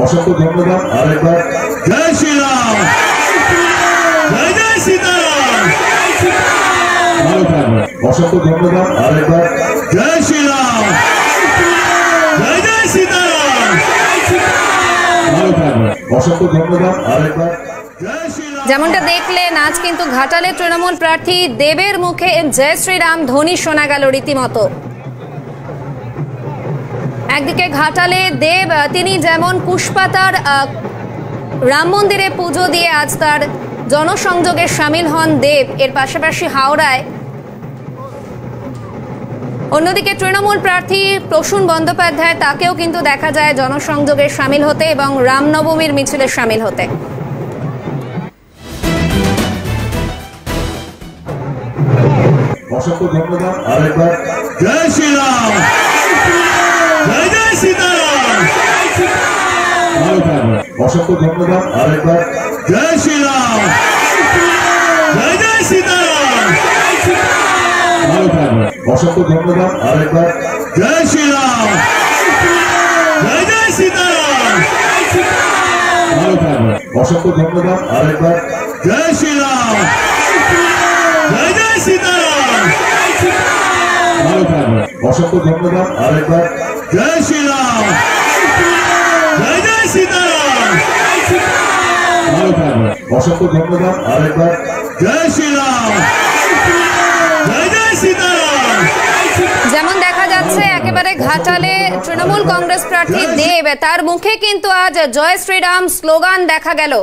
অসংখ্য ধন্যবাদ। আরেকবার জয় শ্রীরাম, জয় জয় সীতারাম। ভালো থাকবেন, অসংখ্য ধন্যবাদ। আরেকবার জয় শ্রীরাম, জয় জয় সীতারাম। ভালো থাকবেন, অসংখ্য ধন্যবাদ। আরেকবার যেমনটা দেখলেন, আজ কিন্তু ঘাটালের তৃণমূল প্রার্থী দেবের মুখে জয় শ্রীরাম ধ্বনি শোনা গেল রীতিমতো। একদিকে ঘাটালে দেব তিনি যেমন পুষ্পাতার রাম মন্দিরে পুজো দিয়ে আজ তার জনসংযোগে সামিল হন দেব, এর পাশাপাশি হাওড়ায় অন্যদিকে তৃণমূল প্রার্থী প্রসূন বন্দ্যোপাধ্যায় তাকেও কিন্তু দেখা যায় জনসংযোগে সামিল হতে এবং রামনবমীর মিছিলে সামিল হতে। অসংখ্য ধন্যবাদ। আরেকবার জয় শ্রীরাম, জয় জয় সীতারাম। ভালো থাকবেন, অসংখ্য ধন্যবাদ। আরেকবার জয় শ্রীরাম, জয় জয় সীতারাম। ভালো থাকবেন, অসংখ্য ধন্যবাদ। আরেকবার জয় শ্রীরাম, জয় জয় সীতারাম। ভালো থাকবেন, অসংখ্য ধন্যবাদ। আরেকবার জয় শ্রীরাম, জয় জয় সীতারাম। ভালো থাকবেন, অসংখ্য ধন্যবাদ। আরেকবার জয় শ্রীরাম, জয় জয় সীতারাম। ভালো থাকবেন, অসংখ্য ধন্যবাদ। আরেকবার জয় শ্রীরাম, জয় জয় সীতারাম। যেমন দেখা যাচ্ছে একেবারে ঘাটালে তৃণমূল কংগ্রেস প্রার্থী দেব তার মুখে কিন্তু আজ জয় শ্রীরাম স্লোগান দেখা গেল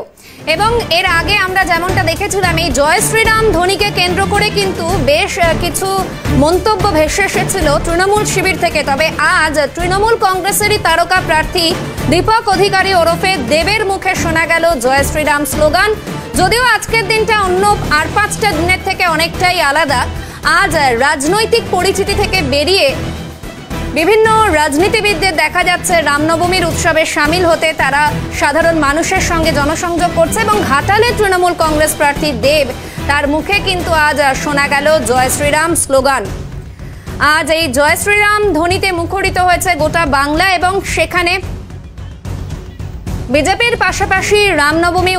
এবং এর আগে আমরা যেমনটা দেখেছিলাম এই জয় শ্রীরাম ধ্বনিকে কেন্দ্র করে কিন্তু বেশ কিছু মন্তব্য ভেসে এসেছিল তৃণমূল শিবির থেকে। তবে আজ তৃণমূল কংগ্রেসেরই তারকা প্রার্থী দীপক অধিকারী ওরফে দেবের মুখে শোনা গেল জয় শ্রীরাম স্লোগান। যদিও আজকের দিনটা অন্য আর 5টা দিনের থেকে অনেকটাই আলাদা। আজ রাজনৈতিক পরিচিতি থেকে বেরিয়ে বিভিন্ন রাজনীতিবিদদের দেখা যাচ্ছে রামনবমীর উৎসবে সামিল হতে, তারা সাধারণ মানুষের সঙ্গে জনসংযোগ করছে এবং ঘাটালে তৃণমূল কংগ্রেস প্রার্থী দেব তার মুখে কিন্তু আজ শোনা গেল জয় শ্রীরাম স্লোগান। আজ এই জয় শ্রীরাম ধ্বনিতে মুখরিত হয়েছে গোটা বাংলা এবং সেখানে বিজেপির পাশাপাশি রামনবমী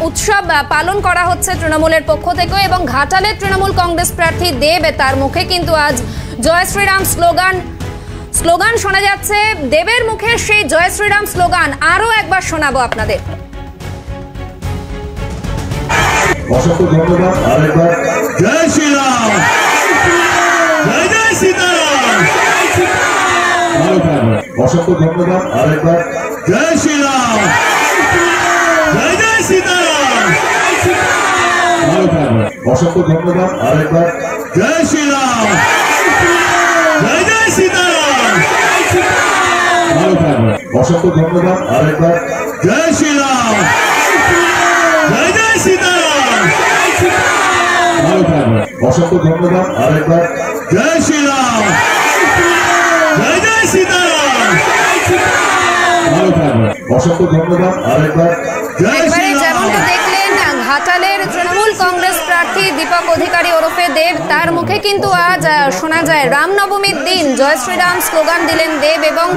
উৎসব পালন করা হচ্ছে তৃণমূলের পক্ষ থেকে এবং ঘাটালের তৃণমূল কংগ্রেস প্রার্থী দেব তার মুখে কিন্তু আজ জয় শ্রীরাম স্লোগান শোনা যাচ্ছে। দেবের মুখে সেই জয় শ্রীরাম স্লোগান আরো একবার শোনাবো আপনাদের। অসংখ্য ধন্যবাদ। আরেকবার জয় শ্রীরাম, জয় জয় সীতারাম। ভালো থাকবেন, অসংখ্য ধন্যবাদ। আরেকবার জয় শ্রীরাম, জয় জয় সীতারাম। ভালো থাকবেন, অসংখ্য ধন্যবাদ। আরেকবার জয় শ্রীরাম, জয় জয় সীতারাম। ভালো থাকবেন, অসংখ্য ধন্যবাদ। আরেকবার জয় শ্রীরাম, জয় জয় সীতারাম। ভালো থাকবেন, অসংখ্য ধন্যবাদ। আরেকবার জয় শ্রীরাম, জয় জয় সীতারাম। ভালো থাকবেন, অসংখ্য ধন্যবাদ। আরেকবার জয় শ্রীরাম। যেমনটা দেখলেন ঘাটালের তৃণমূল কংগ্রেস প্রার্থী দীপক অধিকারী ওরফে দেব তার মুখে কিন্তু আজ শোনা যায় রামনবমীর দিন জয় শ্রীরাম স্লোগান দিলেন দেব এবং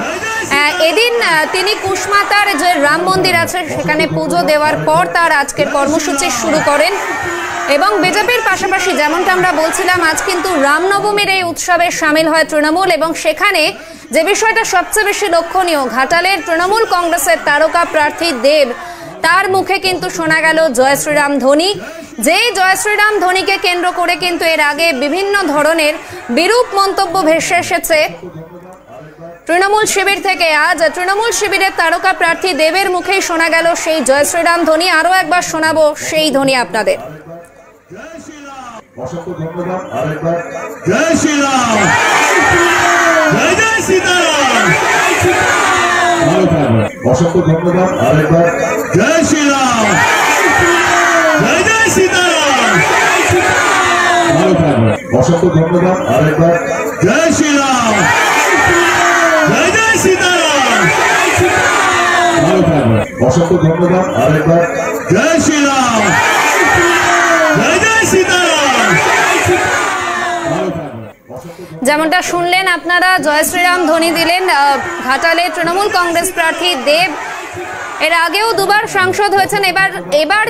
এদিন তিনি কুশমাতার যে রাম মন্দির আছে সেখানে পুজো দেওয়ার পর তার আজকের কর্মসূচি শুরু করেন এবং বিজেপির পাশাপাশি যেমনটা আমরা বলছিলাম আজ কিন্তু রামনবমীর এই উৎসবে সামিল হয় তৃণমূল এবং সেখানে যে বিষয়টা সবচেয়ে বেশি লক্ষণীয় ঘাটালের তৃণমূল কংগ্রেসের তারকা প্রার্থী দেব তার মুখে কিন্তু শোনা গেল জয় শ্রীরাম ধ্বনি। যেই জয় শ্রীরাম ধ্বনিকে কেন্দ্র করে কিন্তু এর আগে বিভিন্ন ধরনের বিরূপ মন্তব্য ভেসে এসেছে তৃণমূল শিবির থেকে। আজ তৃণমূল শিবিরের তারকা প্রার্থী দেবের মুখেই শোনা গেল সেই জয় শ্রীরাম ধ্বনি। আরো একবার শোনাবো সেই ধ্বনি আপনাদের। অসংখ্য ধন্যবাদ। আরেকবার জয় শ্রীরাম, জয় জয় সীতারাম। ভালো থাকবেন, অসংখ্য ধন্যবাদ। আরেকবার জয় শ্রীরাম, জয় জয় সীতারাম। ভালো থাকবেন, অসংখ্য ধন্যবাদ। আরেকবার জয় শ্রীরাম, জয় জয় সীতারাম। ভালো থাকবেন, অসংখ্য ধন্যবাদ। আরেকবার জয় শ্রীরাম, জয় জয় সীতারাম। যেমনটা শুনলেন আপনারা জয় শ্রীরাম ধ্বনি দিলেন ঘাটালে তৃণমূল কংগ্রেস প্রার্থী দেব এর আগেও দুবার সাংসদ হয়েছেন, এবার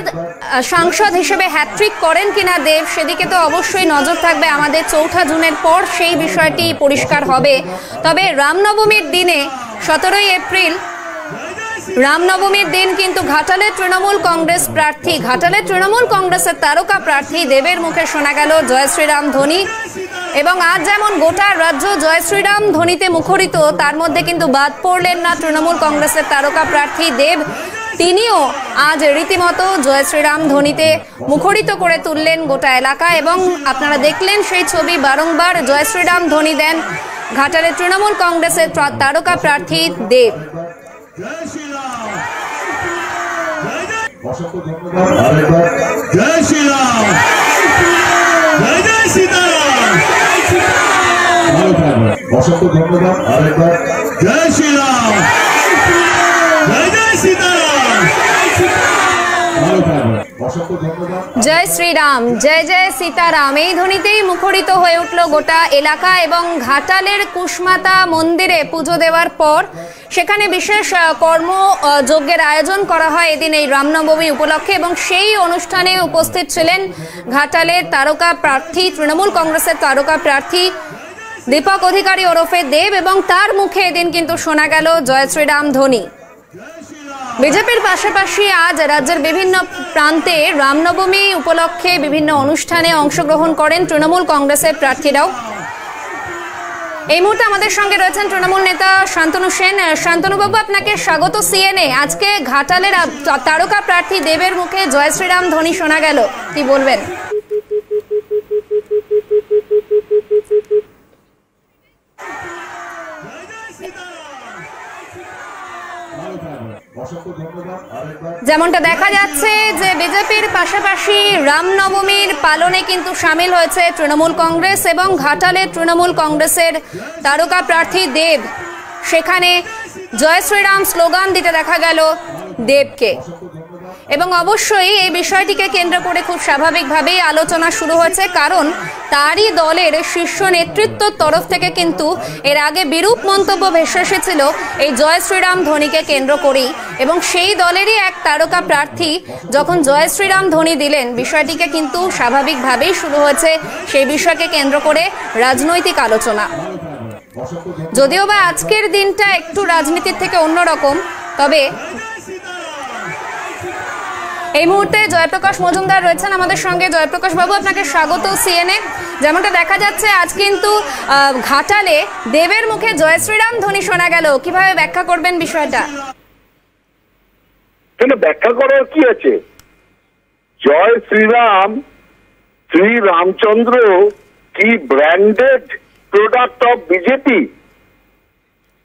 সাংসদ হিসেবে হ্যাট্রিক করেন কিনা দেব, সেদিকে তো অবশ্যই নজর থাকবে আমাদের। 4 জুনের পর সেই বিষয়টি পরিষ্কার হবে। তবে রামনবমীর দিনে 17 এপ্রিল রামনবমীর দিন কিন্তু ঘাটালের তৃণমূল কংগ্রেস প্রার্থী, ঘাটালের তৃণমূল কংগ্রেসের তারকা প্রার্থী দেবের মুখে শোনা গেল জয় শ্রীরাম ধ্বনি। এবং আজ যেমন গোটা রাজ্য জয় শ্রীরাম ধ্বনিতে মুখরিত, তার মধ্যে কিন্তু বাদ পড়লেন না তৃণমূল কংগ্রেসের তারকা প্রার্থী দেব। তিনিও আজ রীতিমতো জয় শ্রীরাম ধ্বনিতে মুখরিত করে তুললেন গোটা এলাকা। এবং আপনারা দেখলেন সেই ছবি, বারংবার জয় শ্রীরাম ধ্বনি দেন ঘাটালের তৃণমূল কংগ্রেসের তারকা প্রার্থী দেব। অসংখ্য ধন্যবাদ আরেকবার। জয় শ্রীরাম, জয় জয় সীতারাম। ভালো থাকবেন। অসংখ্য ধন্যবাদ আরেকবার। জয় শ্রীরাম, জয় জয় সীতারাম। ভালো থাকবেন। অসংখ্য ধন্যবাদ। জয় শ্রীরাম, জয় জয় সীতারাম, এই ধ্বনিতেই মুখরিত হয়ে উঠল গোটা এলাকা। এবং ঘাটালের কুশমাতা মন্দিরে পুজো দেওয়ার পর সেখানে বিশেষ কর্মযজ্ঞের আয়োজন করা হয় এদিন এই রামনবমী উপলক্ষে। এবং সেই অনুষ্ঠানে উপস্থিত ছিলেন ঘাটালের তারকা প্রার্থী, তৃণমূল কংগ্রেসের তারকা প্রার্থী দীপক অধিকারী ওরফে দেব। এবং তার মুখে এদিন কিন্তু শোনা গেল জয় শ্রীরাম ধ্বনি। বিজেপির পাশাপাশি আজ রাজ্যের বিভিন্ন প্রান্তে রামনবমী উপলক্ষে বিভিন্ন অনুষ্ঠানে অংশগ্রহণ করেন তৃণমূল কংগ্রেসের প্রার্থীরাও। এই মুহূর্তে আমাদের সঙ্গে রয়েছেন তৃণমূল নেতা শান্তনু সেন। শান্তনুবাবু, আপনাকে স্বাগত সিএনএ। আজকে ঘাটালের তারকা প্রার্থী দেবের মুখে জয় শ্রীরাম ধ্বনি শোনা গেল, কি বলবেন? যেমনটা দেখা যাচ্ছে যে বিজেপির পাশাপাশি রামনবমীর পালনে কিন্তু সামিল হয়েছে তৃণমূল কংগ্রেস এবং ঘাটালের তৃণমূল কংগ্রেসের তারকা প্রার্থী দেব। সেখানে জয় শ্রীরাম স্লোগান দিতে দেখা গেল দেবকে। এবং অবশ্যই এই বিষয়টিকে কেন্দ্র করে খুব স্বাভাবিকভাবেই আলোচনা শুরু হয়েছে, কারণ তারই দলের শীর্ষ নেতৃত্বের তরফ থেকে কিন্তু এর আগে বিরূপ মন্তব্য ভেসে এসেছিল এই জয় শ্রীরাম ধ্বনিকে কেন্দ্র করেই। এবং সেই দলেরই এক তারকা প্রার্থী যখন জয় শ্রীরাম ধ্বনি দিলেন, বিষয়টিকে কিন্তু স্বাভাবিকভাবেই শুরু হয়েছে সেই বিষয়কে কেন্দ্র করে রাজনৈতিক আলোচনা। যদিও বা আজকের দিনটা একটু রাজনীতির থেকে অন্যরকম, তবে এই মুহূর্তে জয়প্রকাশ মজুমদার রয়েছেন আমাদের সঙ্গে। জয়প্রকাশ বাবু, আপনাকে স্বাগত সিএনএ। যেমনটা দেখা যাচ্ছে আজ কিন্তু ঘাটালে দেবের মুখে জয় শ্রীরাম ধ্বনি শোনা গেল, কিভাবে ব্যাখ্যা করবেন বিষয়টা? কেন ব্যাখ্যা করার কি আছে? জয় শ্রীরাম, শ্রী রামচন্দ্র কি ব্র্যান্ডেড প্রোডাক্ট অফ বিজেপি?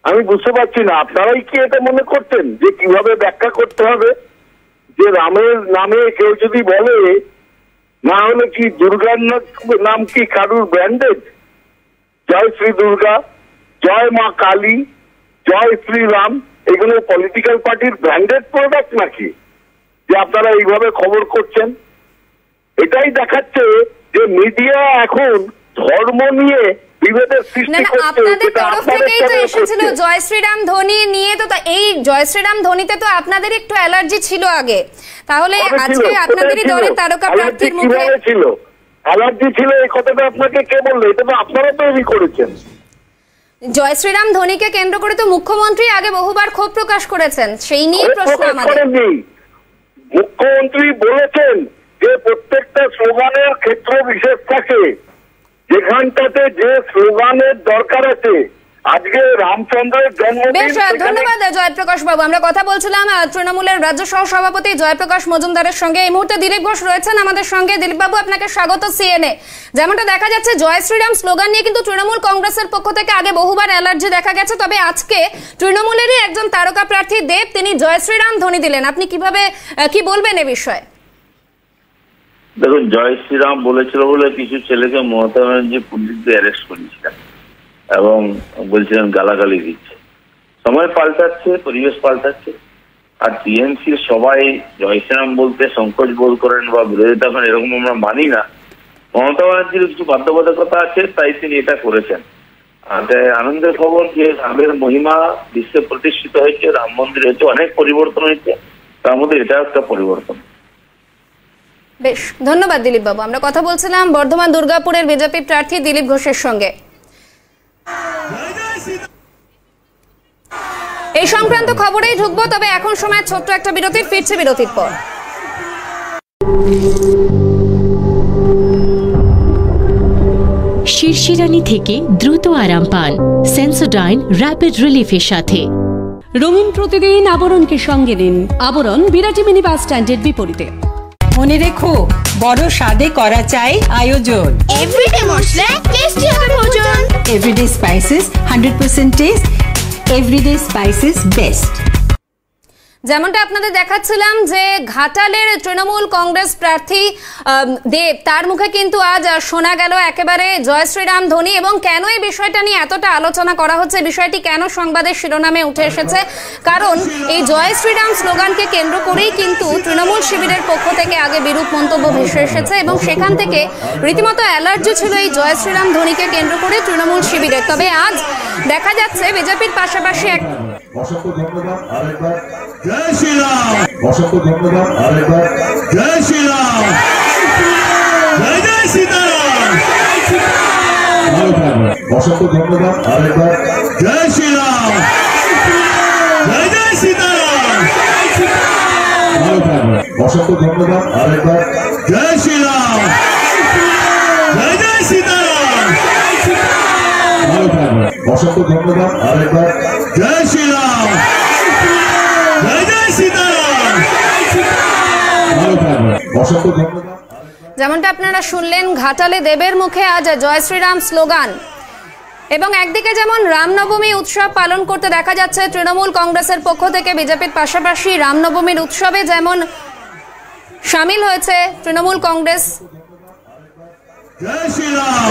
আমি বুঝতে পারছি না, আপনারাই কি এটা মনে করতেন যে কিভাবে ব্যাখ্যা করতে হবে? যে রামের নামে কেউ যদি বলে, না হলে কি দুর্গার নাম কি কারুর ব্র্যান্ডেড? জয় শ্রী দুর্গা, জয় মা কালী, জয় শ্রীরাম, এগুলো পলিটিক্যাল পার্টির ব্র্যান্ডেড প্রোডাক্ট নাকি যে আপনারা এইভাবে খবর করছেন? এটাই দেখাচ্ছে যে মিডিয়া এখন ধর্ম নিয়ে বিভেদের সৃষ্টি করছে। আপনাদের তরফ থেকেই তো এসেছিল জয় শ্রীরাম ধ্বনি নিয়ে, তো এই জয় শ্রীরাম ধ্বনিতে তো আপনাদের একটু অ্যালার্জি ছিল আগে, তাহলে আজকে আপনাদেরই দলের তারকা প্রার্থীর মুখে ছিল অ্যালার্জি ছিল, এই কথাটা আপনাকে কে বললো? এটা তো আপনারা তৈরি করেছেন। জয় শ্রীরাম ধ্বনিকে কেন্দ্র করে তো মুখ্যমন্ত্রী আগে বহুবার ক্ষোভ প্রকাশ করেছেন, সেই নিয়ে প্রশ্ন আমাদের। মুখ্যমন্ত্রী বলেছেন যে প্রত্যেকটা স্লোগানের ক্ষেত্র বিশেষ থাকে, যেখানটাতে যে স্লোগানের দরকার আছে। আজকে রামচন্দ্রের জন্মদিন। বেশ, ধন্যবাদ জয়প্রকাশ বাবু। আমরা কথা বলছিলাম তৃণমূলের রাজ্য সহ সভাপতি জয়প্রকাশ মজুমদারের সঙ্গে। এই মুহূর্তে দিলীপ ঘোষ রয়েছেন আমাদের সঙ্গে। দিলীপ বাবু, আপনাকে স্বাগত সিএনএ। যেমনটা দেখা যাচ্ছে জয় শ্রীরাম স্লোগান নিয়ে কিন্তু তৃণমূল কংগ্রেসের পক্ষ থেকে আগে বহুবার অ্যালার্জি দেখা গেছে, তবে আজকে তৃণমূলেরই একজন তারকা প্রার্থী দেব, তিনি জয় শ্রীরাম ধ্বনি দিলেন। আপনি কি বলবেন এ বিষয়ে? দেখুন, জয় শ্রীরাম বলেছিল বলে কিছু ছেলেকে মমতা ব্যানার্জি পুলিশ দিয়ে অ্যারেস্ট করেছিলেন এবং বলছিলেন গালাগালি দিচ্ছে। সময় পাল্টাচ্ছে, পরিবেশ পাল্টাচ্ছে, আর টিএমসির সবাই জয় শ্রীরাম বলতে সংকোচ বোধ করেন বা বিরোধিতা করেন, এরকম আমরা মানি না। মমতা ব্যানার্জির কিছু বাধ্যবাধকতা আছে, তাই তিনি এটা করেছেন। আনন্দের খবর যে রামের মহিমা বিশ্বে প্রতিষ্ঠিত হয়েছে, রাম মন্দির হয়েছে, অনেক পরিবর্তন হয়েছে, তার মধ্যে এটা একটা পরিবর্তন। বেশ, ধন্যবাদ দিলীপ বাবু। আমরা কথা বলছিলাম বর্ধমান দুর্গাপুরের বিজেপি প্রার্থী দিলীপ ঘোষের সঙ্গে। এই সংক্রান্ত খবরেই ঢুকবো, তবে এখন সময় ছোট্ট একটা বিরতি, ফিরছে বিরতির পর। শিরশিরানি থেকে দ্রুত আরাম পান সেন্সোডাইন র্যাপিড রিলিফের সাথে। রঙিন প্রতিদিন আবরণকে সঙ্গে নিন। আবরণ বিরাটি মিনি বাস স্ট্যান্ডের বিপরীতে। মনে রেখো, বড় স্বাদে করা চাই আয়োজন। এভরিডে মশলা, টেস্টি হবে ভোজন। Everyday spices 100% taste. Everyday spices best. যেমনটা আপনাদের দেখাচ্ছিলাম যে ঘাটালের তৃণমূল কংগ্রেস প্রার্থী দেব, তার মুখে কিন্তু আজ শোনা গেল একেবারে জয় শ্রীরাম ধ্বনি। এবং কেন এই বিষয়টা নিয়ে এতটা আলোচনা করা হচ্ছে, বিষয়টি কেন সংবাদের শিরোনামে উঠে এসেছে, কারণ এই জয় শ্রীরাম স্লোগানকে কেন্দ্র করেই কিন্তু তৃণমূল শিবিরের পক্ষ থেকে আগে বিরূপ মন্তব্য ভেসে এসেছে এবং সেখান থেকে রীতিমতো অ্যালার্জি ছিল এই জয় শ্রীরাম ধ্বনিকে কেন্দ্র করে তৃণমূল শিবিরের। তবে আজ দেখা যাচ্ছে বিজেপির পাশাপাশি এক অসংখ্য ধন্যবাদ আরেকবার। জয় শ্রীরাম। অসংখ্য ধন্যবাদ আরেকবার। জয় শ্রীরাম। জয় জয় সীতারাম। ভালো থাকবেন। অসংখ্য ধন্যবাদ আরেকবার। জয় শ্রীরাম। জয় জয় সীতারাম। ভালো থাকবেন। অসংখ্য ধন্যবাদ আরেকবার। জয় শ্রীরাম। জয় জয় সীতারাম। ভালো থাকবেন। অসংখ্য ধন্যবাদ আরেকবার। জয় শ্রীরাম। জয় জয় সীতারাম। ভালো থাকবেন। অসংখ্য ধন্যবাদ। যেমনটা আপনারা শুনলেন, ঘাটালে দেবের মুখে আজ জয় শ্রীরাম স্লোগান। এবং একদিকে যেমন রামনবমী উৎসব পালন করতে দেখা যাচ্ছে তৃণমূল কংগ্রেসের পক্ষ থেকে, বিজেপির পাশাপাশি রামনবমীর উৎসবে যেমন সামিল হয়েছে তৃণমূল কংগ্রেস। জয় শ্রীরাম।